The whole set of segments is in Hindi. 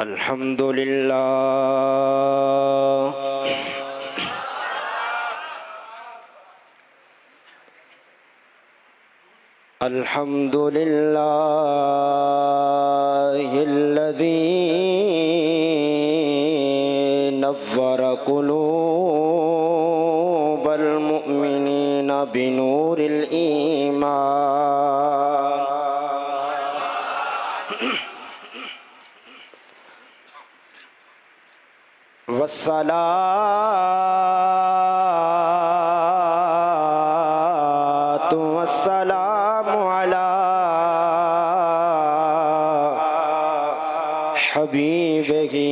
अल्हम्दुलिल्लाह अल्हम्दुलिल्लाहिल्लज़ी नव्वरा क़ुलूबल मुअमिनीना बिनूरिल ईमान वस्सलातु वस्सलामु अला हबीबिही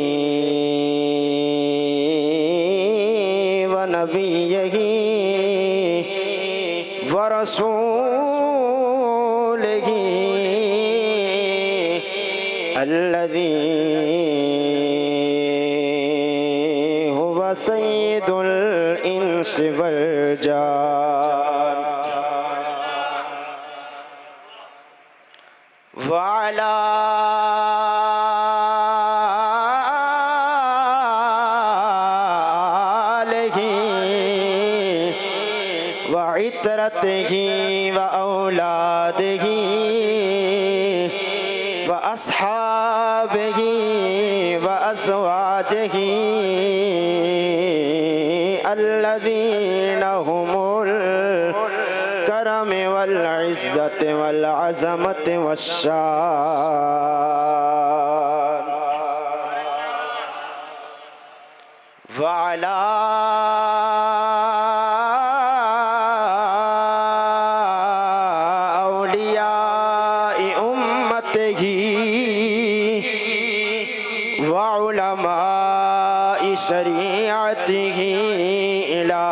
व नबिय्यिही व रसूलिही अल्लज़ी सय्यदुल इंस वल जान व अला आलिहि व इतरतिहि व औलादिहि व अस्हाबिहि व अज़वाजिहि अल्लज़ीना हुमुल करम वल इज़्ज़त वल अज़मत वश्शान व अला औलियाए उम्मतिही व उलमाए शरीअतिही इला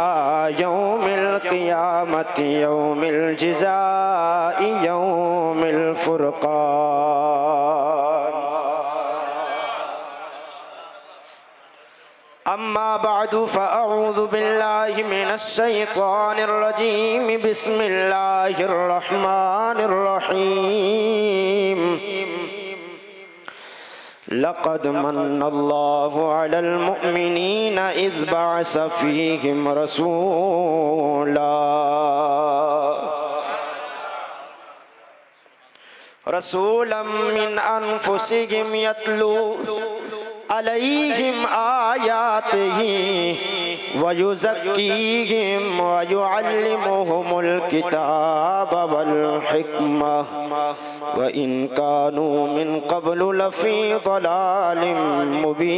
यौमिल क़ियामति यौमिल जज़ाइ यौमिल फ़ुरक़ान अम्मा बअदु फ़अऊज़ु बिल्लाहि मिनश शैतानिर रजीम बिस्मिल्लाहिर रहमानिर रहीम लक़द मन्नल्लाहु अलल मुअमिनीना इज़ बअस फ़ीहिम रसूला रसूलन मिन अनफुसिहिम यत्लू अलैहिम आयातिही व युज़क्कीहिम व युअल्लिमुहुमुल किताब वल हिकमह व इन कानू मिन क़ब्लु लफ़ी ज़लालिम मुबीन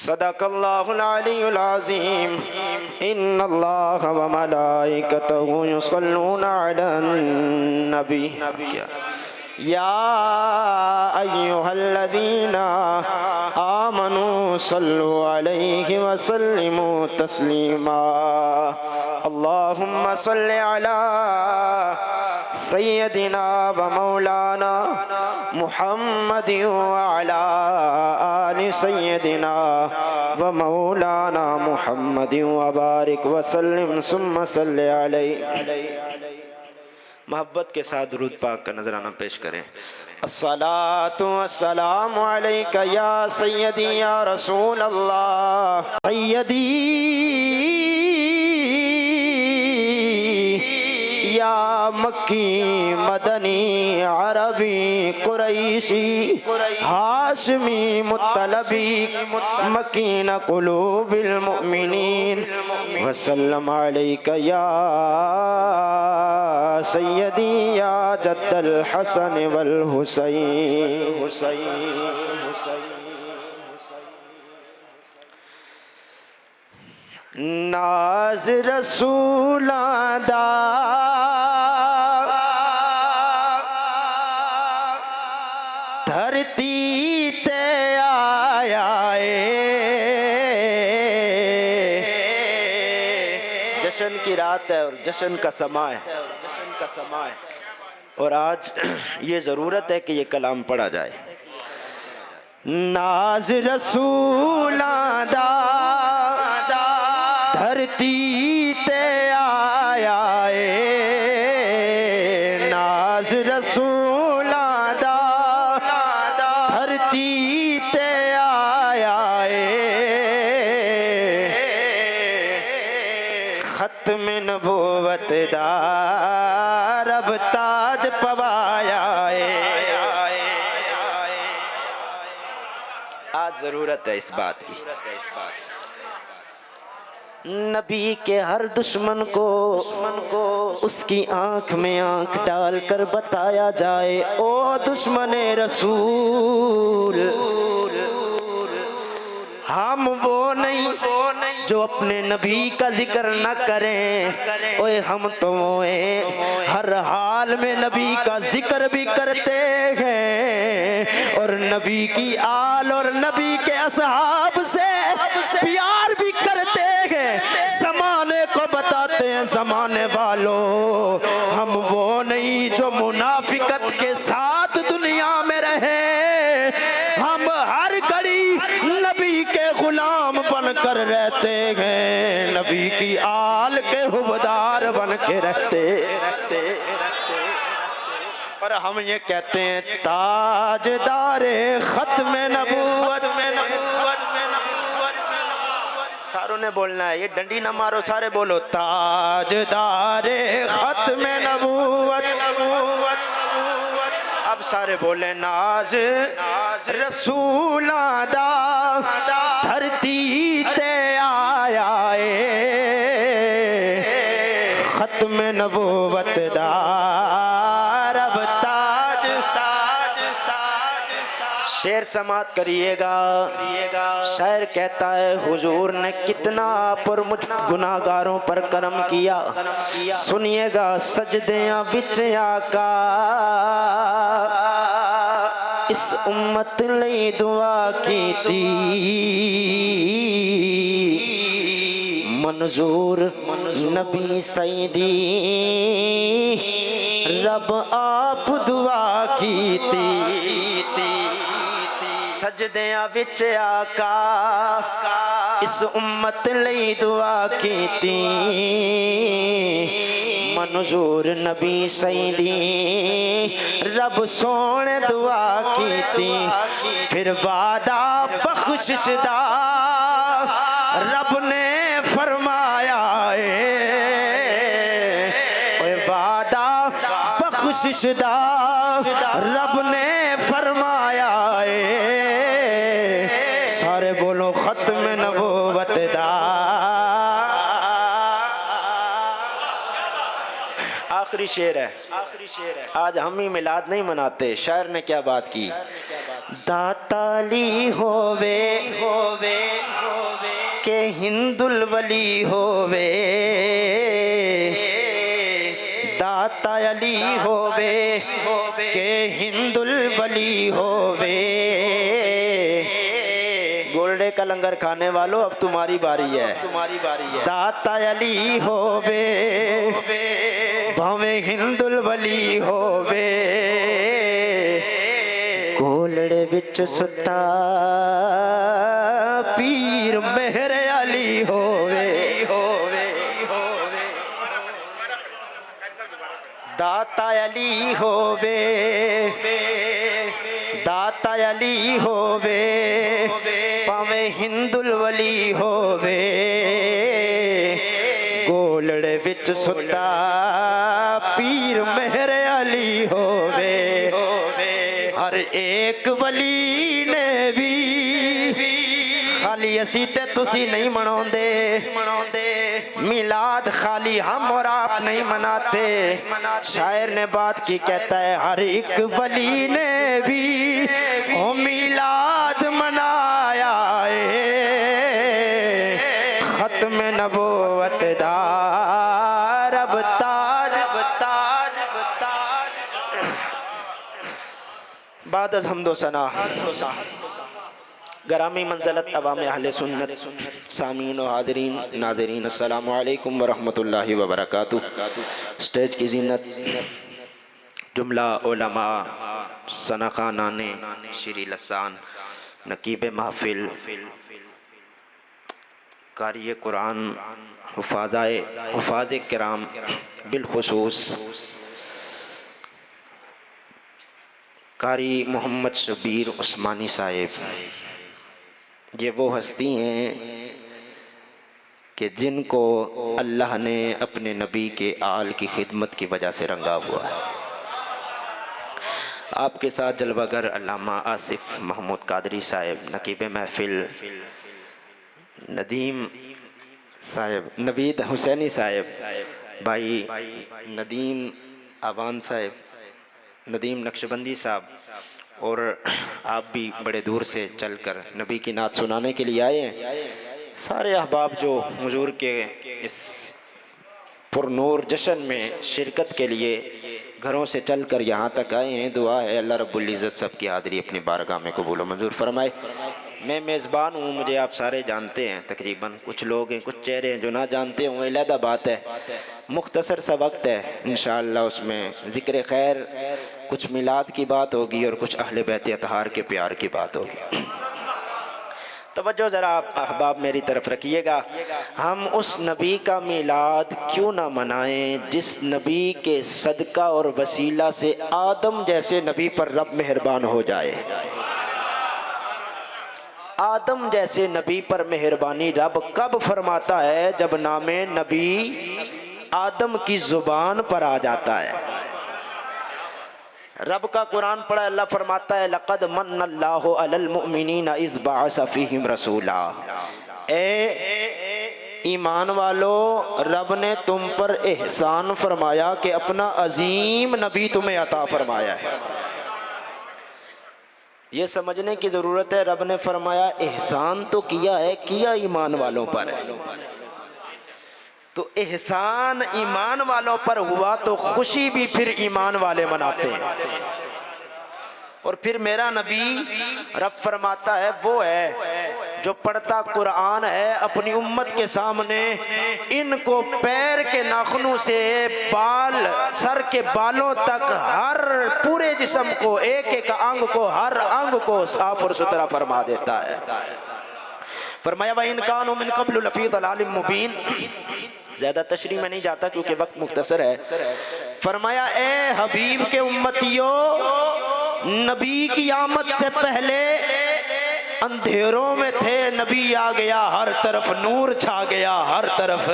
सदक़ल्लाहुल अलीयुल अज़ीम इन्नल्लाह व मलाइकतहु युसल्लूना अलन नबी या अय्युहल्लज़ीना आमनू सल्लु अलैहि व सल्लिमू तस्लीमा अल्लाहुम्मा सल्लि अला सय्यदिना व मौलाना मुहम्मदिन व अला आलि सय्यदिना व मौलाना मुहम्मदिन व बारिक व सल्लिम सुम्मा सल्लि अलैहि मोहब्बत के साथ दुरूद पाक का नजराना पेश करें। अस्सलातु वस्सलामु अलैका या सय्यदी या रसूल अल्लाह सय्यदी या मक्की मदनी अरबी कुरैशी हाशमी मुत्तलबी मकीन कुलूबिल मुअमिनीन वसल्लम अलैका या सय्यदी या जद्दल हसन वल हुसैन नाज रसूलां दा धरती ते आया जश्न की रात है और जश्न का समा है, और आज ये ज़रूरत है कि ये कलाम पढ़ा जाए। नाज रसूलां दा धरती ते आया है, खत्म नबूवत दा रब ताज पवाया आज जरूरत है इस बात की। नबी के हर दुश्मन को उसकी आंख में आंख डालकर बताया जाए, ओ दुश्मन रसूल, हम वो नहीं जो अपने नबी का जिक्र न करें, ओए हम तो हर हाल में नबी का जिक्र भी करते हैं और नबी की आल और नबी के असहाब से प्यार भी करते हैं। ज़माने को बताते हैं ज़माने वालों, हम वो नहीं जो मुनाफिकत के साथ दुनिया में रहे, हम हर घड़ी नबी के गुलाम बनकर रहते हैं, नबी की आल के हुबदार बन के रहते। और हम ये कहते हैं ताजदारे खत्म नबूवत में सारों ने बोलना है, ये डंडी ना मारो, सारे बोलो ताजदारे खत्म नबूवत। अब सारे बोले नाज रसूला दा धरती ते आया खत्म नबूवत दा रब ताज शेर समात करिएगा। शायर कहता है हुजूर ने कितना पर मुझ गुनाहगारों पर करम किया, सुनिएगा सजदियां विच आका इस उम्मत लई दुआ कीती, मंजूर नबी सईदी रब आप दुआ कीती, सजदियां विच आका इस उम्मत लई दुआ कीती, मंजूर नबी सईदी रब सोने दुआ कीती। फिर वादा बख्शिश दा रब ने फरमाया वादा बख्शिश दा रब ने फरमाया सारे बोलो खत्म नबूवत दा। आखिरी शेर है। आज हम ही मिलाद नहीं मनाते, शायर ने क्या बात की, दाताली होवे के हिंदुल वली होवे, दाता अली होवे के हिंदुल वली होवे। गोल्डे का लंगर खाने वालों अब तुम्हारी बारी है, दाता अली होवे भावे हिंदुल वली होवे, गोलड़े विच सुता पीर मेहर अली होवे, दाता अली होवे, दाता अली होवे भावे हिंदुल वली होवे, गोलड़े विच सुता पीर मेहर अली होवे। हर एक वली ने भी खाली असी ते तुसी नहीं मनाउंदे, मिलाद खाली हम और आप नहीं मनाते। शायर ने बात की, कहता है हर एक वली ने भी ओ मिलाद मनाया खत्म नबूवत दा रब ताज बाद हम्दो सना गरामी मंज़लत अवाम अहले सुन्नत सामीन व हाज़रीन नाज़रीन अस्सलामु अलैकुम व रहमतुल्लाहि व बरकातुहू। स्टेज की ज़ीनत जुमला उलमा सना खानाने श्री लसान नकीब महफिल कारी कुरान हुफ़ाज़ किराम बिलखुसूस कारी मोहम्मद शबीर उस्मानी साहिब, ये वो हस्ती हैं कि जिनको अल्लाह ने अपने नबी के आल की खिदमत की वजह से रंगा हुआ है। आपके साथ जलवागर अल्लामा आसिफ महमूद कादरी साहिब, नकीब महफिल नदीम साहिब, नवीद हुसैनी साहिब, भाई नदीम आवान साहिब, नदीम नक्शबंदी साहब, और आप भी बड़े दूर से चलकर नबी की नात सुनाने के लिए आए हैं। सारे अहबाब जो हुजूर के इस पुरनूर जश्न में शिरकत के लिए घरों से चलकर यहाँ तक आए हैं, दुआ है अल्लाह रब्बुल इज़्ज़त सब की हाज़िरी अपनी बारगाह में कबूल मंजूर फरमाए। मैं मेज़बान हूँ, मुझे आप सारे जानते हैं, तकरीबन कुछ लोग हैं, कुछ चेहरे हैं जो ना जानते हों, अलहदा बात है। मुख्तसर सा वक्त है, इंशाअल्लाह उसमें ज़िक्र खैर, कुछ मिलाद की बात होगी और कुछ अहले बैत अतहार के प्यार की बात होगी। तवज्जो ज़रा आप अहबाब मेरी तरफ रखिएगा। हम उस नबी का मिलाद क्यों ना मनाएं जिस नबी के सदका और वसीला से आदम जैसे नबी पर रब मेहरबान हो जाए। आदम जैसे नबी पर मेहरबानी रब कब फरमाता है? जब नामे नबी आदम की ज़ुबान पर आ जाता है। रब का कुरान पढ़ा, अल्लाह फरमाता है लक़द मन्नल्लाहु अलल मुअमिनीना इज़ बअसा फ़ीहिम रसूला। ए ईमान वालो, रब ने तुम पर एहसान फरमाया कि अपना अजीम नबी तुम्हें अता फरमाया है। ये समझने की ज़रूरत है, रब ने फरमाया एहसान तो किया है, किया ईमान वालों पर है। तो एहसान ईमान वालों पर हुआ तो खुशी भी फिर ईमान वाले मनाते हैं। और फिर मेरा नबी रब फरमाता है वो है जो पढ़ता कुरान है, अपनी उम्मत के सामने इनको पैर के नाखूनों से बाल, सर के बालों तक हर पूरे जिस्म को, एक एक अंग को, हर अंग को साफ और सुथरा फरमा देता है। फरमाया व इन कानू मिन क़ब्लु लफ़ी ज़लालिम मुबीन। ज़्यादा तशरीह में नहीं जाता क्योंकि वक्त मुख्तसर है। फरमाया ए हबीब के उम्मतियों, नबी की आमद से पहले अंधेरों में थे, नबी आ गया, हर तरफ नूर छा गया, हर तरफ।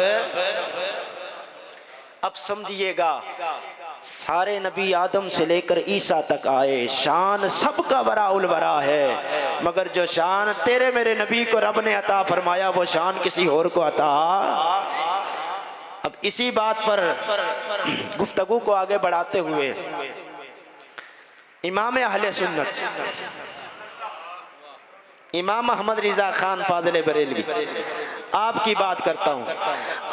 अब समझिएगा, सारे नबी आदम से लेकर ईसा तक आए, शान सबका वराउल वरा है, मगर जो शान तेरे मेरे नबी को रब ने अता फरमाया वो शान किसी और को अता। अब इसी बात पर गुफ्तगू को आगे बढ़ाते हुए इमाम अहले सुन्नत इमाम अहमद रिज़ा खान फाज़िल बरेलवी आपकी बात करता हूँ।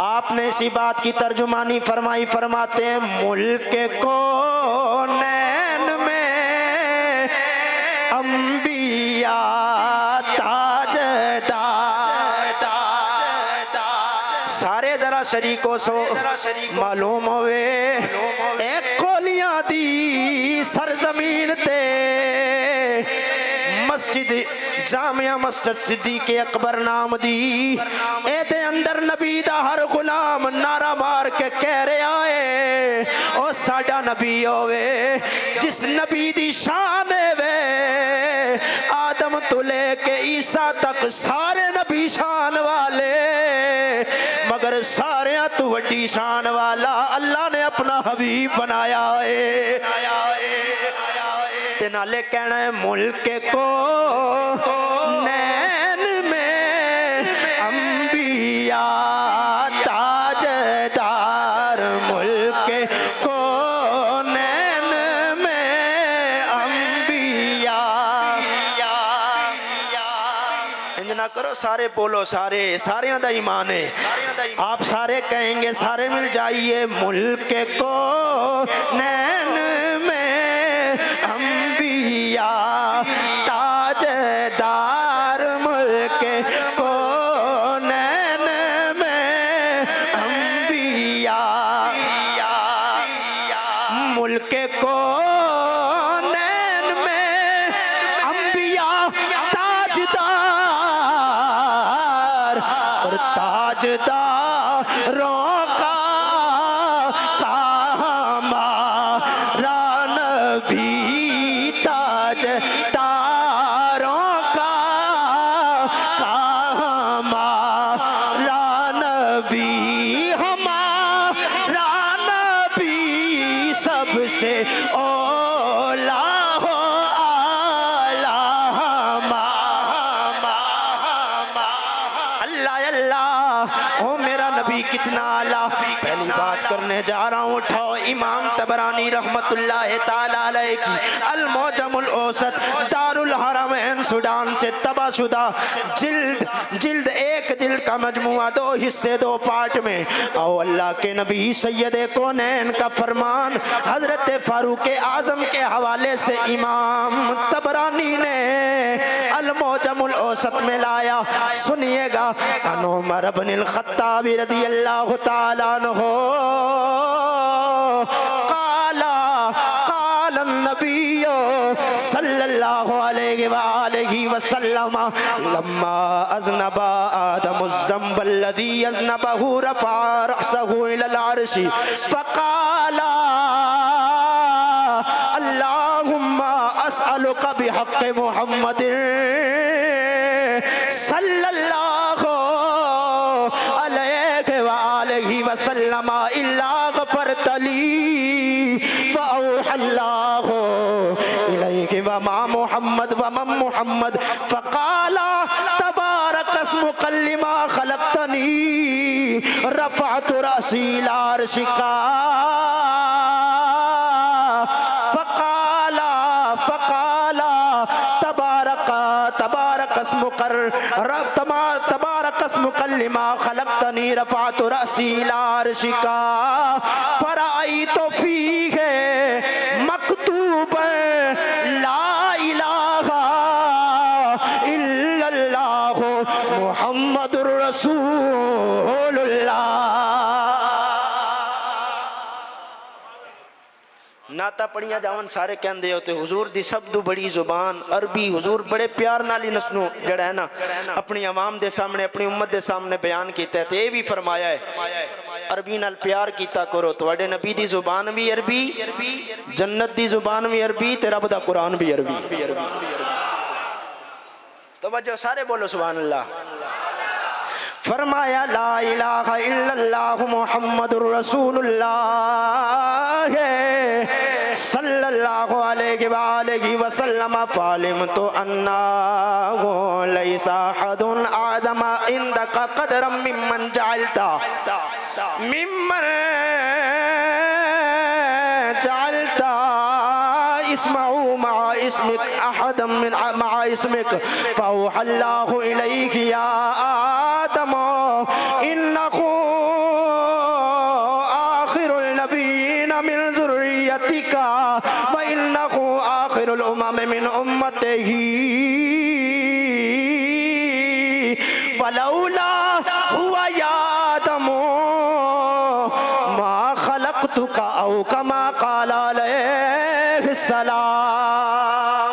आपने इसी बात की तर्जुमानी फरमाई, फरमाते हैं मुल्क को नैन में अंबिया ताजदार। सारे जरा शरीकों सो मालूम होवे एक कोलियां दी सरजमीन ते मस्जिद जामिया मस्जिद सिद्दीक़ अकबर नाम दी एदे अंदर नबी दा हर गुलाम नारा मार के कह रहा है ओ साडा नबी होवे जिस नबी दी शान वे आदम तो लेके ईसा तक सारे नबी शान वाले, मगर सारे तो वड्डी शान वाला अल्लाह ने अपना हबीब बनाया है। ते नाले कहना है मुल्क को नैन में अंबिया ताजदार, मुल्क को नैन में अंबिया। इंज ना करो, सारे बोलो, सारे सारे दा ईमान है। आप सारे कहेंगे, सारे मिल जाइए मुल्क को नैन में अंबिया ताजदार, मुल्क को नैन में अंबिया, मुल्क को नैन में अंबिया ताजदार, और ताजदारों का हमारा नबी ताजदारों का हमारा नबी हमारा नबी सबसे औला हो आला अल्लाह अल्लाह ओ मेरा नबी कितना आला। पहली बात करने जा रहा हूँ, उठाओ इमाम तबरानी रहमतुल्लाह ताला अलैह की अल मौजमुल औसत दारुल हरमैन सूडान से तबाशुदा जिल्द एक जिल्द का मजमुआ, 2 हिस्से 2 पार्ट में। आओ अल्लाह के नबी सैयदे कौनैन का फरमान हजरत फारूक आजम के हवाले से इमाम तबरानी ने अल मौजमुल औसत में लाया। सुनिएगा, अन उमर इब्नुल खत्ताब रदियल्लाहु ताला अन्हु काल नबी सल्लल्लाहु अलैहि वसल्लम लम्मा अज़नबा आदमु ज़ंब अल्लज़ी अज़नबहु रफ़अ रअसहु इलल अर्शि फ़क़ाला अल्लाहुम्मा अस्अलुका बिहक़्क़ि मुहम्मदिन सल्लल्लाहु अलैहि वआलिहि वसल्लम इल्ला गफ़रतली फ़अौहल्लाहु इलैहि वमा मुहम्मद वमन मुहम्मद फ़क़ाला तबारकस्मुका लिमा ख़लक़तनी रफ़अतु रअसी इला अर्शिका तबारकस्मुका लिमा ख़लक़तनी रफ़अतु रअसी इला अर्शिका फ़रअयतु फ़ीहि मक्तूबन ला इलाहा इल्लल्लाहु मुहम्मदुर रसूलुल्लाह। नाता पढ़िया जावन सारे कहते होते हुजूर दी सब तो बड़ी जुबान अरबी। हुजूर बड़े प्यार नाल ही नसनू जड़ा है ना अपनी आवाम दे सामने अपनी उम्मत दे सामने बयान किया है। तो ये भी फरमाया है अरबी नाल प्यार कीता करो। तुहाडे नबी दी जुबान भी अरबी, जन्नत दी जुबान भी अरबी, ते रब दा कुरान भी अरबी। तवज्जो सारे बोलो सुभान अल्लाह। फरमाया ला इलाहा इल्लल्लाह मुहम्मदुर रसूलुल्लाह सल्लल्लाहु अलैहि वसल्लम फालिम तो अन्नाहु लैसा हदुन आदम इंदका कदरम मिम्मन जअलता इस्माउ मा इस्मिक अहदम मिन मा इस्मिक फअल्लाहु इलैहि या आदम इन्नहु आखिरुल नबीय्यीन मिन ज़ुर्रिय्यतिका व इन्नहु आखिरुल उमम मिन उम्मतिही वलौला हुवा या आदम मा खलक़तुका औ कमा क़ाला अलैहि सलाम।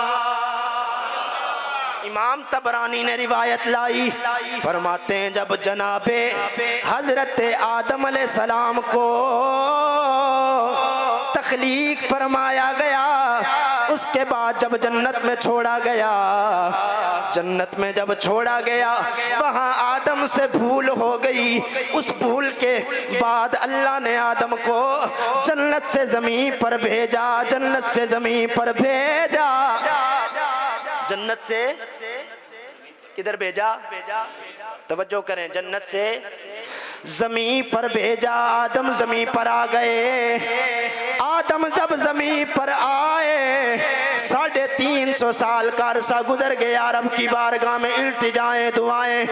इमाम तबरानी ने रिवायत लाई, फरमाते हैं जब जनाबे हजरत आदम अलैहिस्सलाम को तख्लीक फरमाया गया, उसके बाद जब जन्नत में छोड़ा गया, जन्नत में जब छोड़ा गया वहाँ आदम से भूल हो गई। उस भूल के बाद अल्लाह ने आदम को जन्नत से ज़मीन पर भेजा, जन्नत से ज़मीन पर भेजा, जन्नत से किधर भेजा? तवज्जो करें, जन्नत से ज़मीन पर भेजा। आदम ज़मीन पर आ गए। आदम जब ज़मीन पर आए 350 साल का अरसा गुजर गया। रब की बारगाह में इल्तिजाएं दुआएं,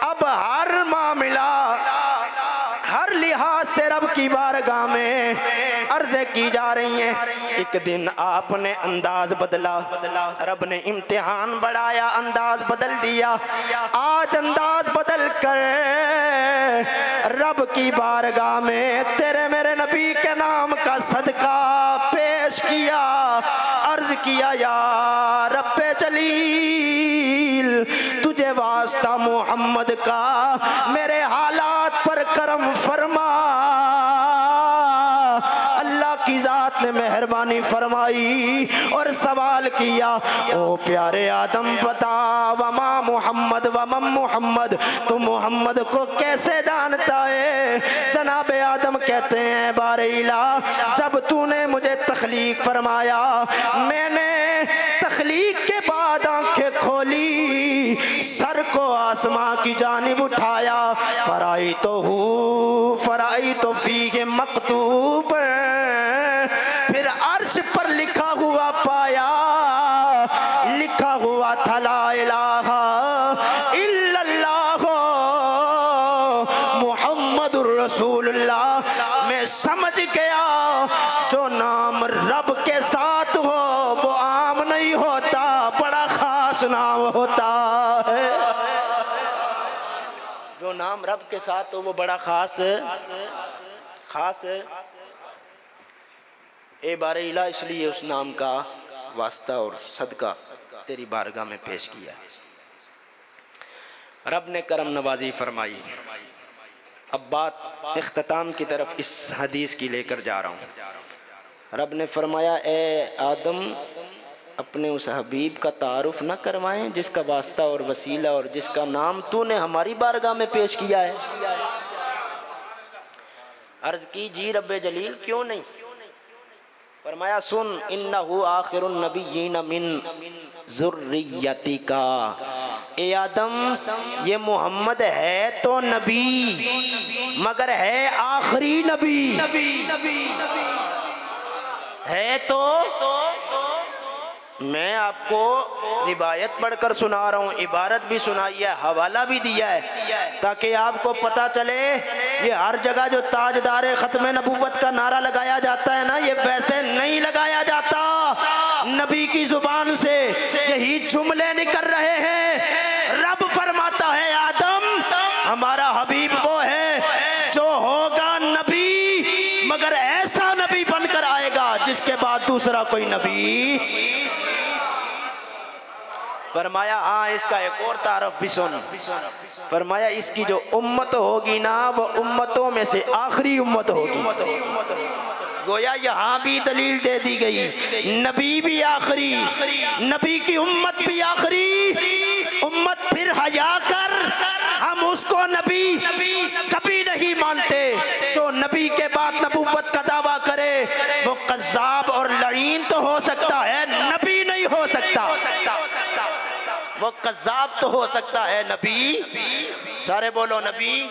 अब हर मामला हर लिहाज से रब की बारगाह में अर्ज़ें की जा रही हैं। एक दिन आपने अंदाज बदला, रब ने इम्तिहान बढ़ाया, अंदाज बदल दिया। आज अंदाज बदल कर रब की बारगाह में तेरे मेरे नबी के नाम का सदका पेश किया। अर्ज किया या रब्बे जलील, तुझे वास्ता मोहम्मद का मेरे हालात पर करम फरमा। अल्लाह की जात ज़ात ने मेहरबानी फरमाई और सवाल किया, ओ प्यारे आदम बता, वमा मोहम्मद वमम मोहम्मद, तू मोहम्मद को कैसे जानता है? जनाब आदम कहते हैं, बारे इला, जब तूने मुझे तख्लीक फरमाया, मैंने तख्लीक के बाद आंखें खोली, सर को आसमां की जानिब उठाया, फराई तो फी के मकतूब, फिर अर्श पर लिखा हुआ पाया, लिखा हुआ था ला इलाहा इल्लल्लाह मुहम्मदुर रसूलुल्लाह। मैं समझ गया, जो नाम रब के साथ हो वो आम नहीं होता, बड़ा खास नाम होता है। जो नाम रब के साथ हो वो बड़ा खास है। ए बारे इला, इसलिए उस नाम का वास्ता और सदका तेरी बारगाह में पेश किया। रब ने करम नवाजी फरमाई। अब बात इख्तिताम की तरफ इस हदीस की लेकर जा रहा हूँ। रब ने फरमाया, ए आदम, अपने उस हबीब का तारुफ न करवाएं जिसका वास्ता और वसीला और जिसका नाम तूने हमारी बारगाह में पेश किया है। अर्ज की, जी रब्बे जलील, क्यों नहीं? फरमाया, सुन, इन्नहु आखिरुन नबिय्यीन मिन ज़ुर्रियतिका। ए आदम, ये मोहम्मद है तो नबी, मगर है आखिरी नबी। है तो मैं आपको रिवायत पढ़कर सुना रहा हूँ, इबारत भी सुनाई है, हवाला भी दिया है, ताकि आपको पता चले ये हर जगह जो ताजदार खत्म नबूवत का नारा लगाया जाता है ना, ये वैसे नहीं लगाया जाता। नबी की जुबान से यही जुमले निकल रहे हैं। रब फरमाता है, आदम, हमारा हबीब वो है जो होगा नबी, मगर ऐसा नबी बनकर आएगा जिसके बाद दूसरा कोई नबी। फरमाया, हाँ, इसका एक और तारफ भी सुन। फरमाया, इसकी जो उम्मत होगी ना, वो उम्मतों में से आखिरी उम्मत होगी। गोया यहाँ भी दलील दे दी गई, नबी भी आखिरी, नबी की उम्मत भी आखिरी उम्मत। फिर हया कर, हम उसको नबी कभी नहीं मानते। जो नबी के बाद नबूवत का दावा करे वो कज़्ज़ाब और लईन तो हो सकता है, नबी नहीं हो सकता। वो कज़्ज़ाब तो हो सकता है, नबी, सारे बोलो नबी।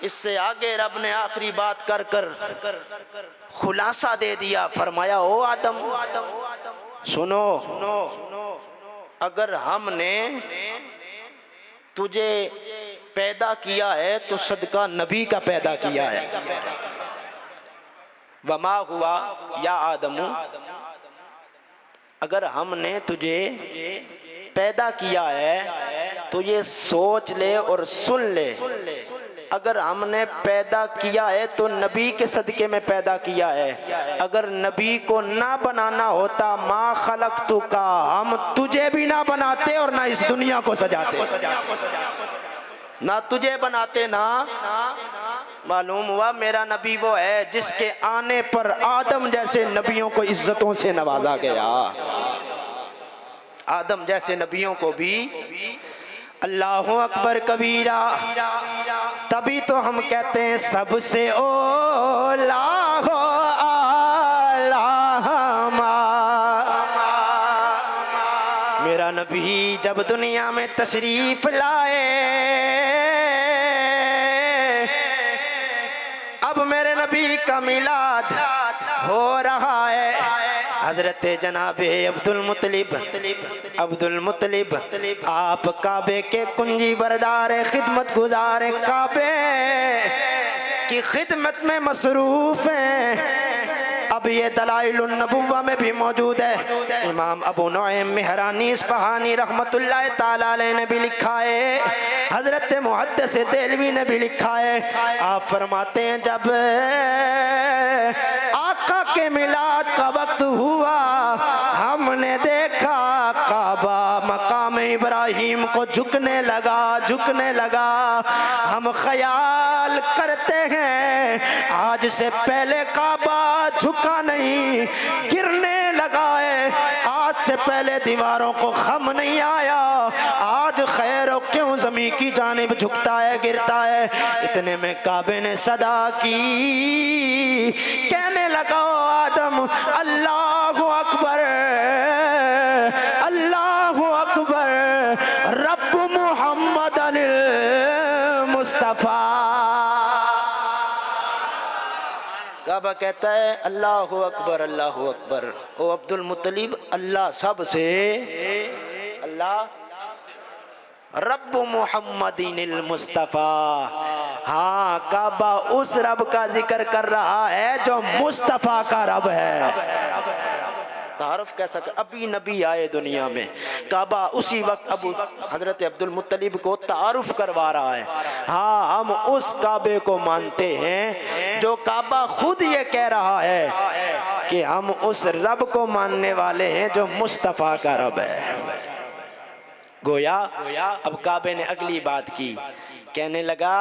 इससे आगे रब ने आखिरी बात कर खुलासा दे दिया। फरमाया, ओ आदम, सुनो, अगर हमने तुझे पैदा किया है तो सदका नबी का पैदा किया है। वमा हुआ या आदमू, अगर हमने तुझे पैदा किया है तो ये सोच ले और सुन ले, अगर हमने पैदा किया है तो नबी के सदके में पैदा किया है। अगर नबी को ना बनाना होता, मा खलक़तु का, हम तुझे भी ना बनाते और ना इस दुनिया को सजाते, ना तुझे बनाते, ना मालूम हुआ मेरा नबी वो है जिसके आने पर आदम जैसे नबियों को इज्जतों से नवाजा गया। आदम जैसे नबियों को भी अल्लाहु अकबर कबीरा। तभी तो हम कहते हैं सबसे ओला हो आला मेरा नबी जब दुनिया में तशरीफ लाए। अब मेरे नबी का मिलाद हो रहा है। हजरत जनाबे अब्दुल मुत्तलिब आप काबे के कुंजी बरदार खिदमत गुजार काबे की खिदमत में मसरूफ हैं। अब ये दलाइलुन नबुव्वा में भी मौजूद है। इमाम अबू नुएम मेहरानी इस्फहानी रहमतुल्लाह ताला अलैह ने भी लिखा है, हजरत मुहद्दिस देलवी ने भी लिखा है। आप फरमाते हैं जब आका के मिलाद का वक्त हुआ, हमने देखा काबा मकाम इब्राहिम को झुकने लगा। हम ख्याल कलाल करते हैं। आज से पहले काबा झुका नहीं, गिरने लगा है। आज से पहले दीवारों को खम नहीं आया, आज खैर क्यों ज़मीन की जानिब झुकता है, गिरता है। इतने में काबे ने सदा की, कहने लगा आदम अल्लाहु अकबर, अल्लाहु अकबर, रब मोहम्मद मुस्तफ़ा। काबा कहता है अल्लाहु अकबर, अल्लाहु अकबर। ओ अब्दुल मुत्तलिब, अल्लाह सब से, अल्लाह रब मोहम्मदिनिल मुस्तफ़ा। हाँ, काबा उस रब का जिक्र कर रहा है जो मुस्तफ़ा का रब है। तारुफ कैसा, अभी नबी आए दुनिया में, काबा उसी वक्त अबू हजरत अब्दुल मुत्तलिब को तारुफ करवा रहा है। हाँ, हम उस काबे को मानते हैं जो काबा खुद ये कह रहा है कि हम उस रब को मानने वाले हैं जो मुस्तफ़ा का रब है। गोया अब काबे ने अगली बात की, कहने लगा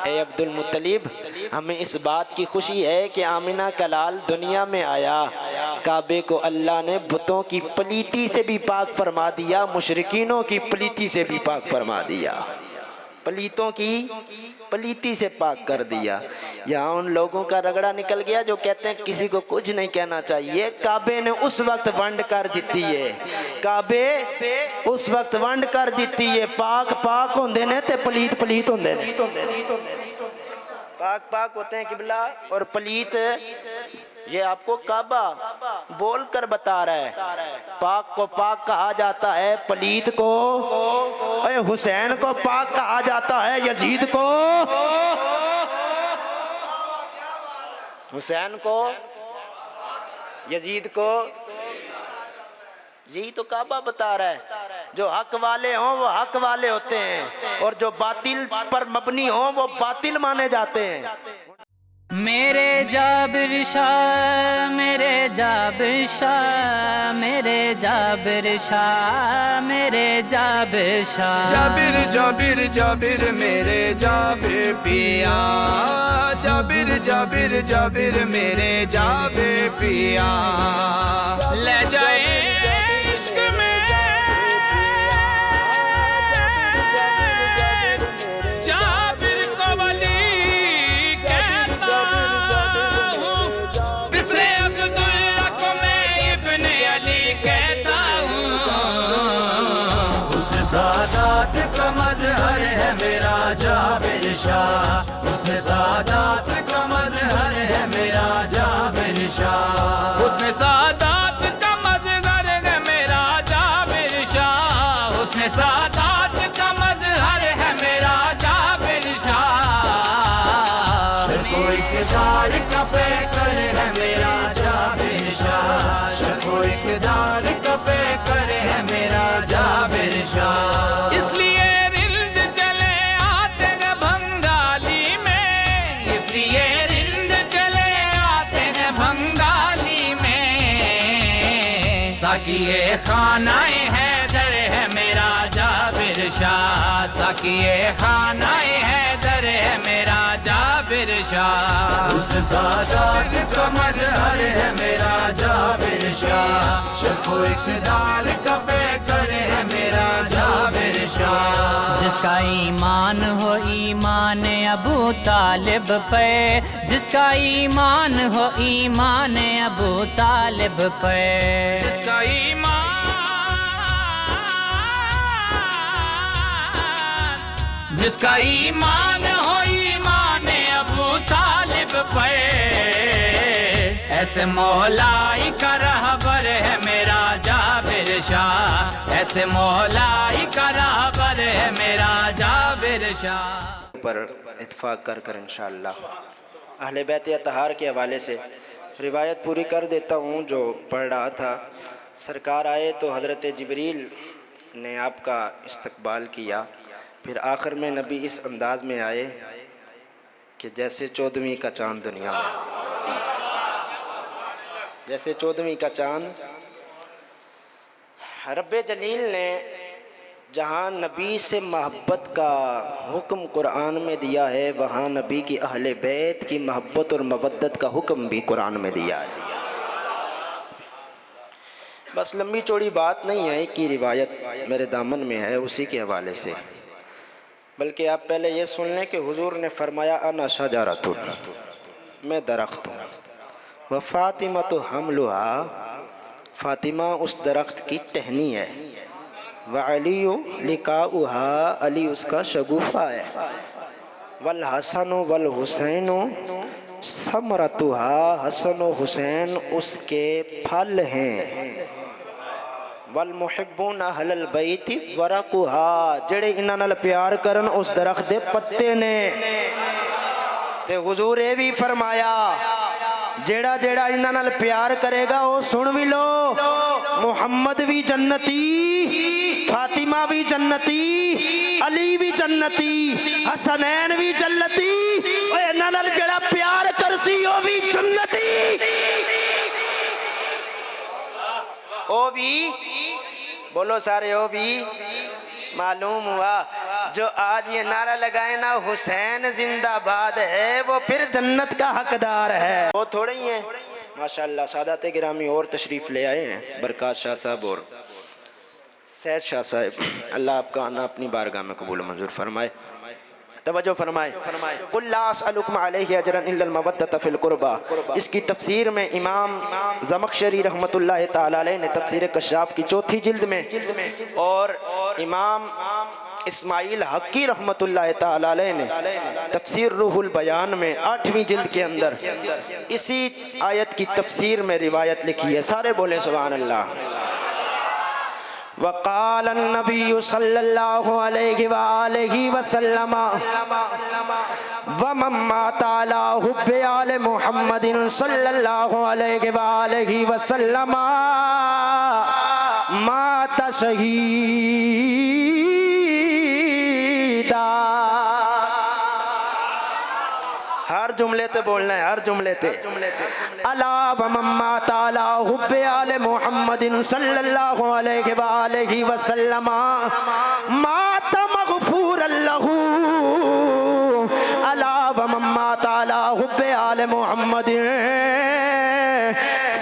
ए अब्दुल मुत्तलिब, हमें इस बात की खुशी है कि आमिना का लाल दुनिया में आया। काबे को अल्लाह ने बुतों की पलीती से भी पाक फरमा दिया, मुशरिकीनों की पलीती से भी पाक फरमा दिया, पलीतों की पलीती से पाक कर दिया। यहाँ उन लोगों का रगड़ा निकल गया जो कहते हैं किसी को कुछ नहीं कहना चाहिए। काबे ने उस वक्त वंड कर दी है, काबे उस वक्त वंड कर दी है। पाक पाक होंदे ने ते पलीत पलीत होंदे ने। पाक पाक होते हैं किबला और पलीत ये आपको काबा बोल कर बता रहा है। पाक को पाक कहा जाता है, पलीत को, हुसैन को पाक कहा जाता है, यजीद को, हुसैन को, यजीद को। यही तो काबा बता रहा है, जो हक वाले हों वो हक वाले होते हैं और जो बातिल पर मबनी हों वो बातिल माने जाते हैं। मेरे जाबिर शाह, मेरे जाबिर शाह, मेरे जाबिर शाह, मेरे जाबिर शाह। जाबिर जाबिर जाबिर मेरे जाबिर पिया, जाबिर जाबिर जाबिर मेरे जाबिर पिया। ले जाए इश्क में सादात का मज़हर है मेरा जाबिर शाह, उसने सादात का मज़हर है मेरा जाबिर शाह, उसने सादात का मज़हर है मेरा जाबिर शाह, उसने सादात का मज़हर है मेरा जाबिर शाह। शर्फ़ो इक़्तिदार का पैकर है मेरा जाबिर शाह, शर्फ़ो इक़्तिदार का पैकर है मेरा जाबिर शाह। इसलिए रिंद चले आते हैं बंगाली में, इसलिए रिंद चले आते हैं बंगाली में। साकिए खानाए हैदर है मेरा जाबिर शाह, साकिए खानाए हैदर है मेरा जाबिर शाह। उसने सादात का मज़हर है मेरा जाबिर शाह, शर्फ़ो इक़्तिदार का पैकर है मेरा जाबिर शाह। जिसका ईमान हो ईमान अबू तालिब पे, जिसका ईमान हो ईमान अबू तालिब पे, जिसका ईमान, जिसका ईमान हो ईमान अबू तालिब पे। ऐसे मौलाई का रहबर है मेरा जाबिर शाह, ऐसे मौलाई का रहबर है मेरा जाबिर शाह। पर इत्फाक कर कर इंशाअल्लाह अहले बैत अतहार के हवाले से रिवायत पूरी कर देता हूँ जो पढ़ रहा था। सरकार आए तो हज़रत जिब्रील ने आपका इस्तकबाल किया, फिर आखिर में नबी इस अंदाज में आए कि जैसे 14वीं का चाँद दुनिया में, जैसे 14वीं का चाँद। रब्बे जलील ने जहाँ नबी से मोहब्बत का हुक्म कुरान में दिया है, वहाँ नबी की अहले बैत की मोहब्बत और मवद्दत का हुक्म भी कुरान में दिया है। बस लंबी चौड़ी बात नहीं है कि रिवायत मेरे दामन में है उसी के हवाले से, बल्कि आप पहले ये सुन लें कि हुजूर ने फरमाया अना शजरतुन, मैं दरख्त हूँ, व फ़ातिमा तो हमलुहा, फ़ातिमा उस दरख्त की टहनी है, व अली लिकाउहा, अली उसका शगुफ़ा है, वल हसन वल हुसैन समरतुहा, हसन व हुसैन उसके फल हैं, वल मुहिब्बून अहलल बैति वरकुहा, जेड़े इन्हां नाल प्यार करन उस दरख्त दे पत्ते ने। ते हुजूर ये भी फरमाया जेड़ा जेड़ा इन्हां नाल प्यार करेगा वो सुन भी लो, मुहम्मद भी जन्नती, फातिमा भी जन्नती, अली भी जन्नती, हसनैन भी जन्नती, ओए इन्हां नाल जेड़ा प्यार करसी वो भी जन्नती, ओ भी बोलो सारे, ओ भी। मालूम हुआ जो आज ये नारा लगाए ना हुसैन जिंदाबाद है, वो फिर जन्नत का हकदार है। वो थोड़े ही हैं, माशाअल्लाह सादात गिरामी और तशरीफ़ ले आए हैं, बरकत शाह साहब और सैयद शाह साहब, अल्लाह आपका आना अपनी बारगाह में कबूल मंजूर फरमाए। तवज्जो फरमाए, कुल ला असअलुकुम अलैहि अजरन इल्लल मवद्दत फिल कुर्बा। इसकी तफसीर में इमाम ज़मख़शरी रहमतुल्लाह ताला अलैह ने तफसीर कश्शाफ की चौथी जिल्द में और इमाम इस्माइल हक्की रहमतुल्लाह ताला अलैह ने तफसीर रूहुल बयान में 8वीं जिल्द के अंदर इसी आयत की तफसीर में रिवायत लिखी है। सारे बोले सुभान अल्लाह। वक़ाल नबी सल्लल्लाहु अलैहि वालैहि वसल्लम वमन माता अला हुब्बि आले मुहम्मदिन सल्लल्लाहु अलैहि वालैहि वसल्लम माता शहीदा। हर जुमले ते बोलना है, हर जुमले ते। अला वमन माता अला हुब्बि आले मुहम्मदिन सल्लल्लाहु अलैहि वालैहि वसल्लम माता मग़फ़ूरन लहू। अला वमन माता अला हुब्बि आले मुहम्मदिन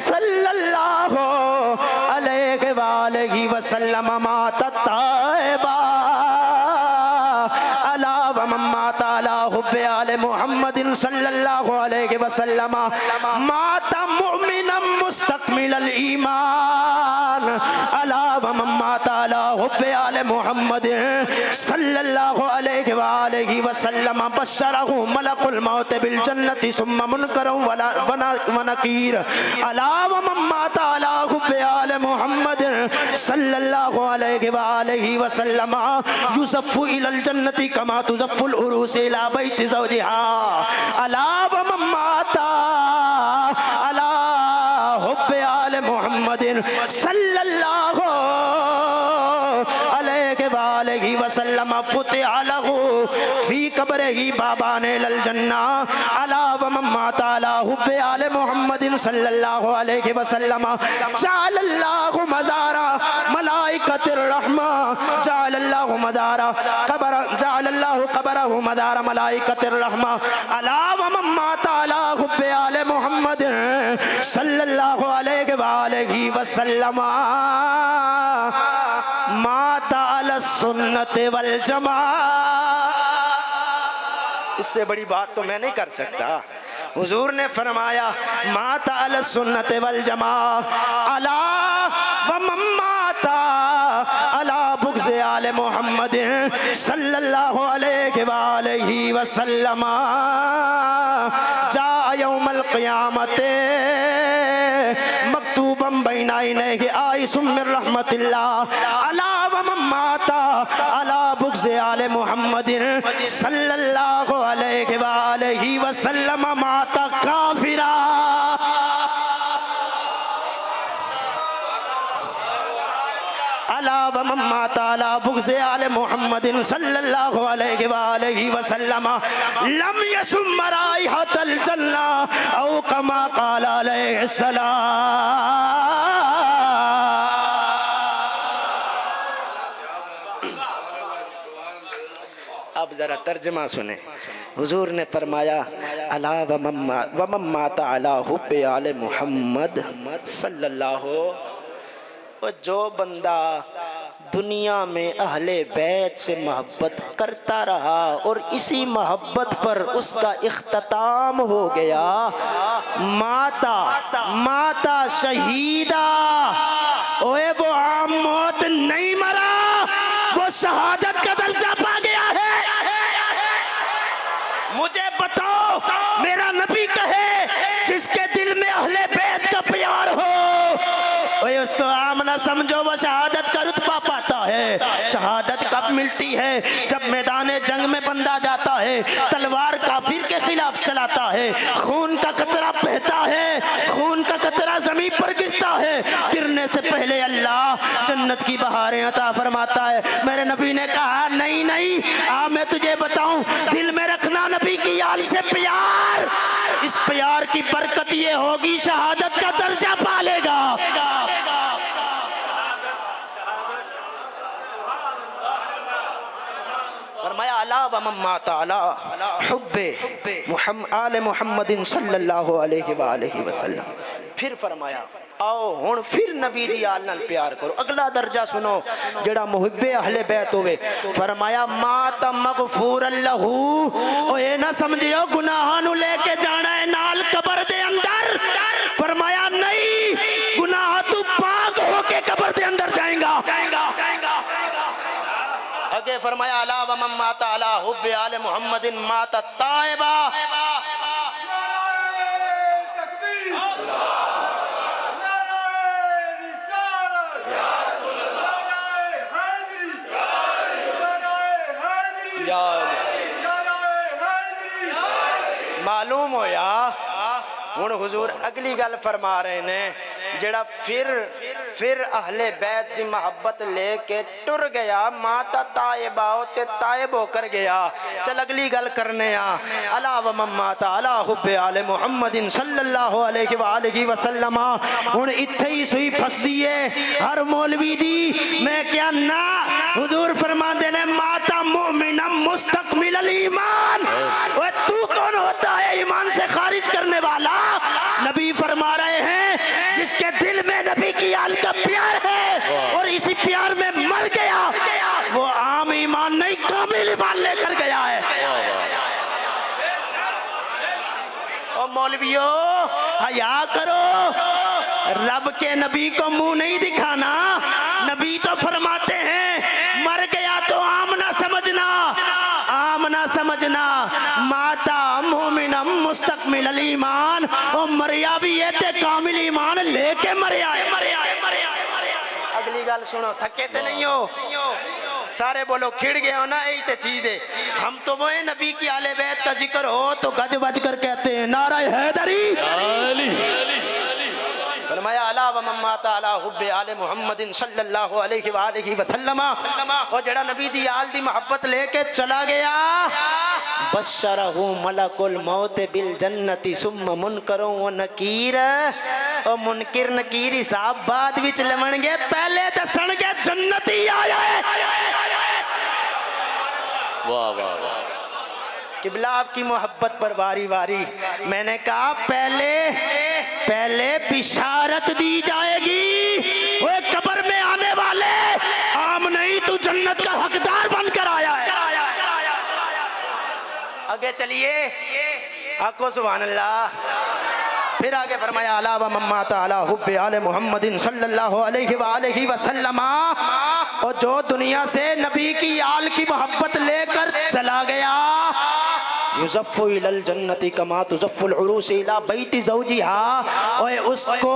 सल्लल्लाहु अलैहि वालैहि वसल्लम माता ताइबा। अला वमन माता अला हुब्बि आले मुहम्मदिन सल्लल्लाहु अलैहि वसल्लम माता मुमिनन मुस्तकमिलल ईमान। अला वमन माता अला हुब्बि आले मुहम्मदिन सल्लल्लाहु अलैहि वालैहि वसल्लम बशरहु मलकुल मौत बिल जन्नति सुम्मा मुनकरन व नकीर। अला वमन माता अला हुब्बि आले मुहम्मदिन सल्लल्लाहु अलैहि वालैहि वसल्लम युज़फ़्फ़ु इलल जन्नति कमा तुज़फ़्फ़ुल उरूस इला बैति ज़ौजिहा। अला वमन माता अला हुब्बि आले मुहम्मदिन सल्लल्लाहु अलैहि वालैहि वसल्लम फुतिहा लहू फी कब्रिही बाबान इलल जन्ना। अला वमन माता अला हुब्बि आले मुहम्मदिन सल्लल्लाहु अलैहि वसल्लम जअलल्लाहु मज़ारा मलाइकतिर रहमा। जअलल्लाहु मज़ारा कब्र जअलल्लाहु कब्रहु मज़ारा मलाइकतिर रहमा। अला वमन माता अला हुब्बि आले मुहम्मदिन सल्लल्लाहु अलैहि वालैहि वसल्लम माता अला सुन्नत वल जमा। इससे बड़ी बात तो मैं नहीं कर सकता। हुजूर ने फरमाया माता अला सुन्नत वल जमा। अला वमन माता अला बुग़्ज़ आले मुहम्मदिन सल्लल्लाहु अलैहि वालैहि वसल्लम जा यौमल क़ियामत मक्तूबन बैना इनैहि आइसुम मिन रहमतिल्लाह। अला वमन माता अला बुग़्ज़ आले मुहम्मदिन सल्लल्लाहु अलैहि वालैहि वसल्लम माता काफिरा। अला वमन माता अला बुग़्ज़ आले मुहम्मदिन सल्लल्लाहु अलैहि वालैहि वसल्लम लम यसुम राइहतल जन्ना औ कमा क़ाल अलैहि सलाम। जरा तर्जमा सुने। हुजूर ने फरमाया अला व मम्मा ताला हुब्बे आले मोहम्मद सल्लल्लाहु। जो बंदा दुनिया में अहले बैत से मोहब्बत करता रहा और इसी मोहब्बत पर उसका इख्तिताम हो गया, माता शहीदा, ओए वो आम मौत नहीं मरा, वो शहादत का दर्जा पा गया है। मुझे बताओ, मेरा नबी कहे जिसके दिल में अहले बैत का प्यार हो, ओए उसको आम ना समझो, वो शहादत का रुतबा पाता है। शहादत कब मिलती है? जब मैदान जंग में बंदा जाता है, तलवार काफिर के खिलाफ चलाता है, खून का कतरा बहता है, खून का कतरा जमीन पर गिरता है, गिरने से पहले अल्लाह जन्नत की बहारें अता फरमाता है। मेरे नबी ने कहा नहीं नहीं, आ मैं तुझे बताऊं, दिल में रखना नबी की आल से प्यार, इस प्यार की बरकत ये होगी शहादत का दर्जा पालेगा। फरमाया अला व मम्मा ताला हुब्बे आले मुहम्मदिन सल्लल्लाहु अलैहि वसल्लम। फिर फरमाया आओ हुण फिर नबी दी आल नाल प्यार करो। अगला दर्जा सुनो जेड़ा मुहिब्बे अहले बैत होवे। फरमाया माता मगफूर लहू, ओ ये ना समझियो गुनाहां नु लेके जाना है नाल कब्र दे अंदर। फरमाया नहीं, गुनाह तू पाक होके कब्र दे अंदर जाएगा। आगे फरमाया अला व मम्मा ताला हुब्बे आले मुहम्मदिन माता ताइबा। मालूम होया हुण हुजूर अगली गल फरमा रहे ने, जेड़ा फिर अहले बैत दी मोहब्बत लेके टुर गया, माता ताइबा ते ताइब होकर गया। चल अगली गल करने आ। अला व मम्मा ताला हुब्बे आले मुहम्मदिन सल्लल्लाहु अलैहि वसल्लम। हुण इत्थे ही सुई फसदी है हर मौलवी दी। मैं क्या ना, हुजूर फरमांदे ने माता मुमिना मुस्तकमिल अल ईमान। ओए तू कौन होता है ईमान से खारिज करने वाला? नबी फरमा रहे हैं जिसके दिल में नबी की आल का प्यार है और इसी प्यार में मर गया, वो आम ईमान नहीं कामिल ईमान लेकर गया है। ओ मौलवियो हया करो, रब के नबी को मुंह नहीं दिखाना। नबी तो फरमाते हैं मर गया तो आम ना समझना, आम ना समझना। माता मोमिनम मुस्तकमिल अल ईमान, ओ मरिया भी ये ते कामिल ईमान लेके मरिया है। अगली गल सुनो, थके ते नहीं हो सारे, बोलो खिड़ गए हो ना, यही तो चीज है। हम तो वो नबी की आले बैत का जिक्र हो तो गज बज कर कहते हैं नारा हैदरी। फरमाया अला व मम्मा ताला हुब्बे आले मुहम्मदिन सल्लल्लाहु अलैहि वसल्लम। और जेड़ा नबी दी आल दी मोहब्बत लेके चला गया, बशरहु मलकुल मौत बिल जन्नति सुम्मा मुनकरों व नकीर। और मुनकिर नकीर हिसाब बाद विच लवणगे, पहले दसणगे जन्नती आया है। वाह वाह वाह। किबला आपकी मोहब्बत पर वारी वारी मैंने कहा पहले बिशारत दी जाएगी, वो कब्र में आने वाले आम नहीं, तू जन्नत का हकदार बनकर आया है। आगे चलिए, आको सुभान अल्लाह। फिर आगे फरमाया अला व मम्मा ताला हुब्बे आले मुहम्मदिन सल्लल्लाहु अलैहि वसल्लम। और जो दुनिया से नबी की आल की मोहब्बत लेकर चला गया, युज़फ़्फ़ु इलल जन्नति कमा तुज़फ़्फ़ुल उरूस इला बैति ज़ौजिहा। और उसको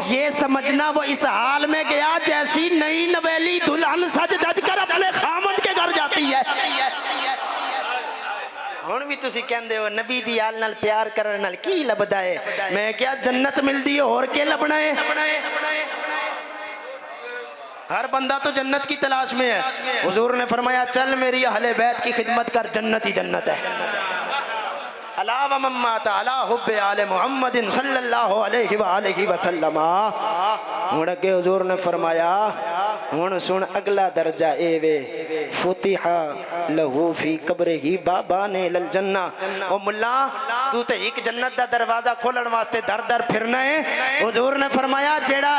ये समझना वो इस हाल में गया जैसी नई नवेली दुल्हन सज धज कर अपने खामद के घर जाती है। हुण भी तुसी कहंदे हो नबी दी आल नाल प्यार करन नाल की लभदा है। मैं क्या जन्नत मिलदी है, और के लभना है? हर बंदा तो जन्नत की तलाश में है। हुजूर ने फरमाया चल मेरी अहले बैत की खिदमत कर, जन्नत ही जन्नत है। अला व मम्मा ताला हुब्बे आले मुहम्मदिन सल्लल्लाहु अलैहि वसल्लम। हुण के हुजूर ने फरमाया हुण सुन अगला दर्जा ए वे फुतिहा लहू फी कब्र ही बाबा ने लल जन्ना। ओ मुल्ला तू ते एक जन्नत दा दरवाजा खोलण वास्ते दर दर फिरना है। हुजूर ने फरमाया जेड़ा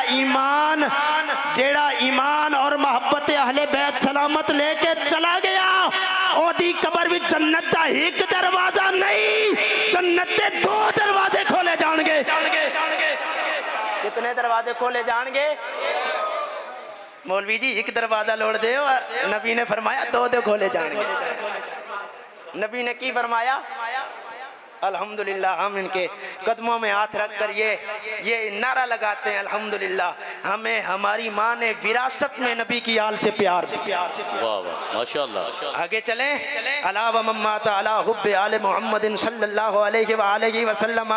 ईमान और मोहब्बत अहले बैत सलामत लेके चला गया ओदी कब्र विच जन्नत दा एक दरवाजा नहीं, जन्नत दे दो दरवाजे खोले जाणगे। कितने दरवाजे खोले जाणगे? मौलवी जी एक दरवाजा लोड़ दे, नबी ने फरमाया दो दो खोले जाएंगे। नबी ने की फरमाया? अल्हम्दुलिल्लाह हम इनके कदमों में हाथ रख कर ये नारा लगाते हैं अल्हम्दुलिल्लाह हमें हमारी माँ ने विरासत में नबी की आल से प्यार माशाअल्लाह। आगे चलें। अला व मम्माता अला हुब्बे आले मुहम्मदिन सल्लल्लाहु अलैहि वसल्लम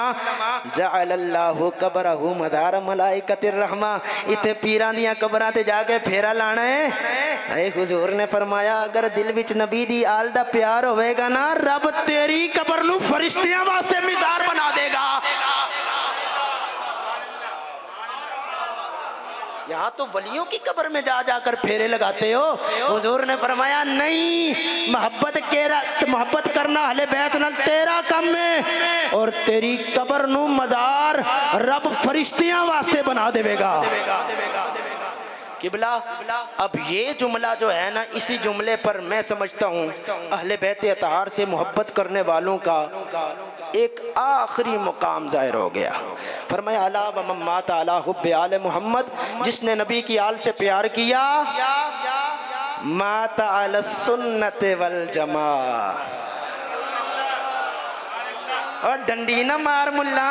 जअलल्लाहु कब्रहु मदार मलाइकतिर रहमा। इथे पीरां दियां कब्रां ते जाके फेरा लाना है। हुजूर ने फरमाया अगर दिल विच नबी दी आल दा प्यार होवेगा ना रब तेरी कब्र नू फरिश्तियां वास्ते मिज़ार बना देगा। यहाँ तो वलियों की कब्र में जा जाकर फेरे लगाते हो। हुजूर ने फरमाया नहीं, मोहब्बत करना अहले बैत नाल तेरा काम है और तेरी कब्र नू मज़ार रब फरिश्तियां वास्ते बना देगा। किबला अब ये जुमला जो है ना, इसी जुमले पर मैं समझता हूँ अहले बैत अतहार से मोहब्बत करने वालों का एक आखिरी मुकाम जाहिर हो गया। फरमाया अला व मम्माता अला हुब्बे आले मोहम्मद, जिसने नबी की आल से प्यार किया माता अला सुन्नत वल जमा। और डंडी ना मार मुल्ला,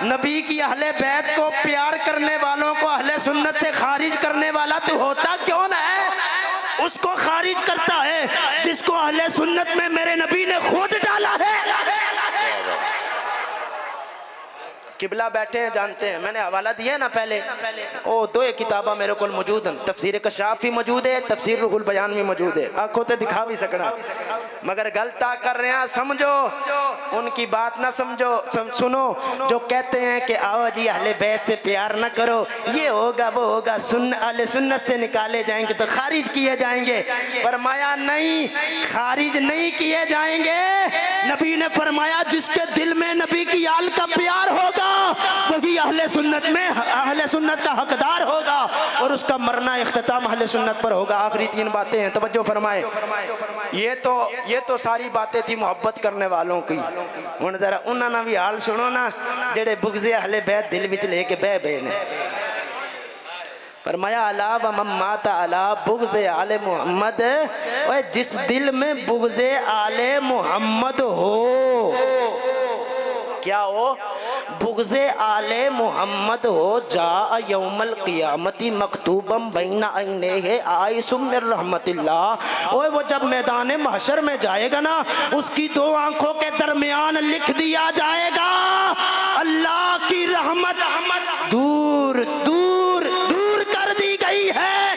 नबी की अहले बैत को प्यार करने वालों को अहले सुन्नत से खारिज करने वाला तो होता क्यों ना है? उसको खारिज करता है जिसको अहले सुन्नत में मेरे नबी ने खुद डाला है। किबला बैठे हैं जानते हैं, मैंने हवाला दिया है ना पहले। ओ दो किताबा मेरे को मौजूद हैं, तफसीर कशाफ भी मौजूद है, तफसीर रुहुल बयान भी मौजूद है। आंखों ते दिखा भी सकना मगर गलता कर रहे हैं समझो, उनकी बात ना समझो। सुनो जो कहते हैं कि आओ जी अहले बैत से प्यार ना करो, ये होगा वो होगा, अहले सुन्नत से निकाले जाएंगे तो खारिज किए जाएंगे। फरमाया नहीं, खारिज नहीं किए जाएंगे। नबी ने फरमाया जिसके दिल में नबी की आल का प्यार होगा वही अहले सुन्नत में अहले सुन्नत का हकदार होगा और उसका मरना इख्तिताम अहले सुन्नत पर होगा। आखिरी तीन बातें हैं, तवज्जो फरमाए। ये तो सारी बातें थी मोहब्बत करने वालों की। हुण जरा उन्होंने भी हाल सुनो ना जेड़े बुग़्ज़े अहले बैत दिल विच लेके बह ने। फरमाया अला व मम्माता अला बुग़्ज़े आले मुहम्मद, ओए जिस दिल में बुग़्ज़े आले मुहम्मद हो, क्या हो? बुग़्ज़े आले मुहम्मद हो, जा यौमल क़ियामती मकतूबम बैना ऐनैहि आइसुम मिर रहमतिल्लाह। ओए वो जब मैदान महशर में जाएगा ना, उसकी दो आंखों के दरमियान लिख दिया जाएगा अल्लाह की रहमत दूर दूर दूर कर दी गई है।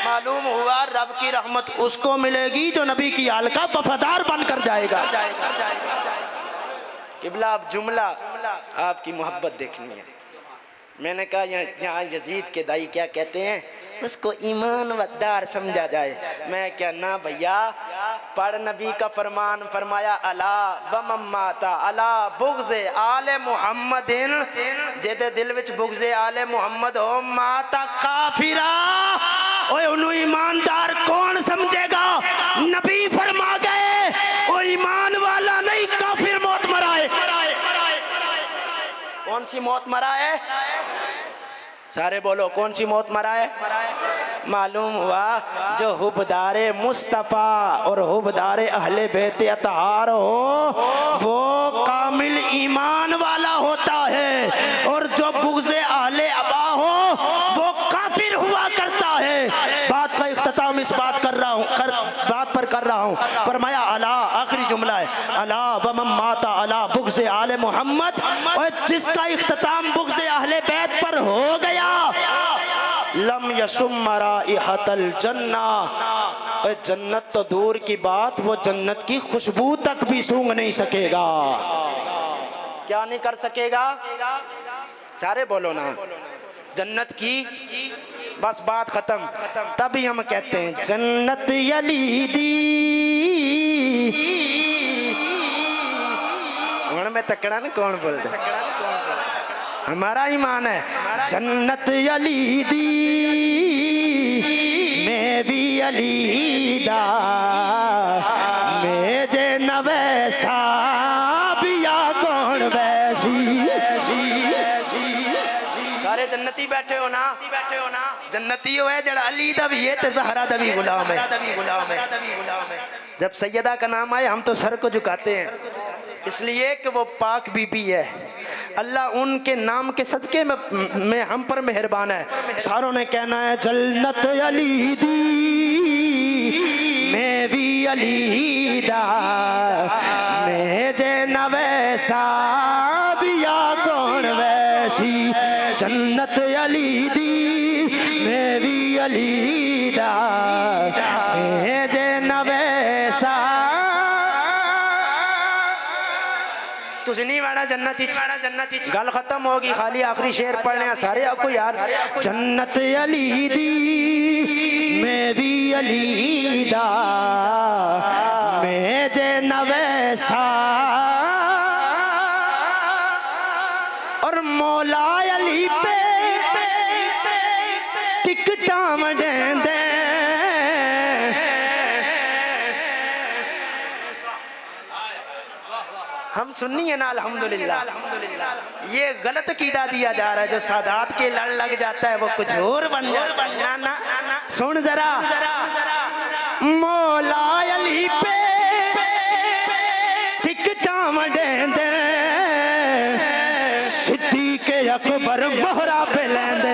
मालूम हुआ रब की रहमत उसको मिलेगी जो नबी की आल का वफादार बनकर जाएगा। किबला अब जुमला आपकी मोहब्बत देखनी है। मैंने कहा यहाँ यजीद के दाई क्या कहते हैं, उसको ईमान वदार समझा जाए। मैं क्या ना भैया, पढ़ नबी का फरमान। फरमाया अला व मम्माता अला बुग़्ज़े आले मुहम्मदिन, जेदे दिल विच बुग़्ज़े आले मुहम्मद हो माता काफिरा। ओए उन्हें ईमानदार कौन समझेगा? नबी फरमा गए वो ईमान वाला नहीं, काफिर मौत मरा है। कौन सी मौत मरा है? सारे बोलो कौन सी मौत मरा है? मालूम हुआ जो हुबदारे मुस्तफ़ा और हुबदारे अहले बैत अतहार हो वो कामिल ईमान वाला होता है, और जो बुग़्ज़े अहले अबा हो वो काफिर हुआ करता है। बात का इख्तिताम इस बात कर रहा हूँ। फरमाया अला, आखिरी जुमला है, अला व मम्माता अला बुग़्ज़े आले मुहम्मद, और जिसका इख्तिताम बुग़्ज़े अहले बैत पर हो गया लम यसुम मराइहतल जन्ना, जन्नत तो दूर की बात, वो जन्नत की खुशबू तक भी सूंघ नहीं सकेगा। क्या नहीं कर सकेगा? सारे बोलो ना, जन्नत की बस बात खत्म। तभी हम कहते हैं जन्नत अली दी। हूं मैं तकड़ा ना कौन बोलता, हमारा ईमान है। जन्नत अली दी मैं भी अली दा, मैं जे न वैसा बिया कौन वैसी। सारे जन्नती बैठे हो ना, जन्नती हो है जड़ा अली दा भी है ते ज़हरा दा भी गुलाम है। जब सैयदा का नाम आए हम तो सर को झुकाते हैं, इसलिए कि वो पाक बीबी है। अल्लाह उनके नाम के सदके में हम पर मेहरबान है। सारों ने कहना है जन्नत अली दी मैं भी अली दा, मैं जे न वैसा बिया कौन वैसी। जन्नत अली दी मैं भी अली दा, मैं जे न वैसा। तुझे नहीं वाड़ा जन्नती गल खत्म होगी, खाली आखिरी शेर पढ़ने सारे आपको याद। जन्नत अली दी मैं भी अली दा, मैं जे न वैसा। और मौला अली पे टिकटा मडेंदे, हम सुन्नी है ना अल्हम्दुलिल्लाह। ये गलत कीदा दिया जा रहा है, जो सादात के लड़ लग जाता है वो कुछ और बन जाता है। ना सुन जरा, मौला अली पे टिकटा मडेंदे, सिद्दीक़ अकबर मोहरा पे लेंदे,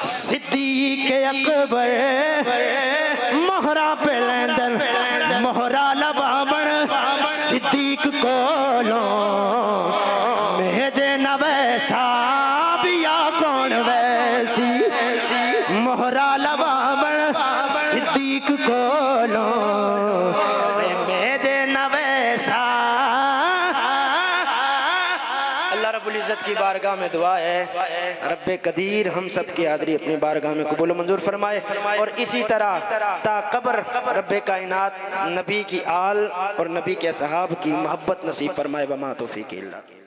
सिद्दीक़ अकबर मोहरा पे लेंदे। मोहरा लबाबण सिद्दीक़ कोलो, मैं जे न वैसा बिया कौन वैसी। मोहरा लबाबण सिद्दीक़ कोलो, मैं जे न वैसा। अल्लाह रब्बुल इज़्ज़त की बारगाह में दुआ है रब्बे कदीर हम सब की हाज़िरी अपनी बारगाह में कबूल मंजूर फरमाए। और इसी तरह ता कब्र रब्बे कायनात नबी की आल और नबी के सहाब की मोहब्बत नसीब फरमाए। वमा तौफीक इल्ला बिल्लाह।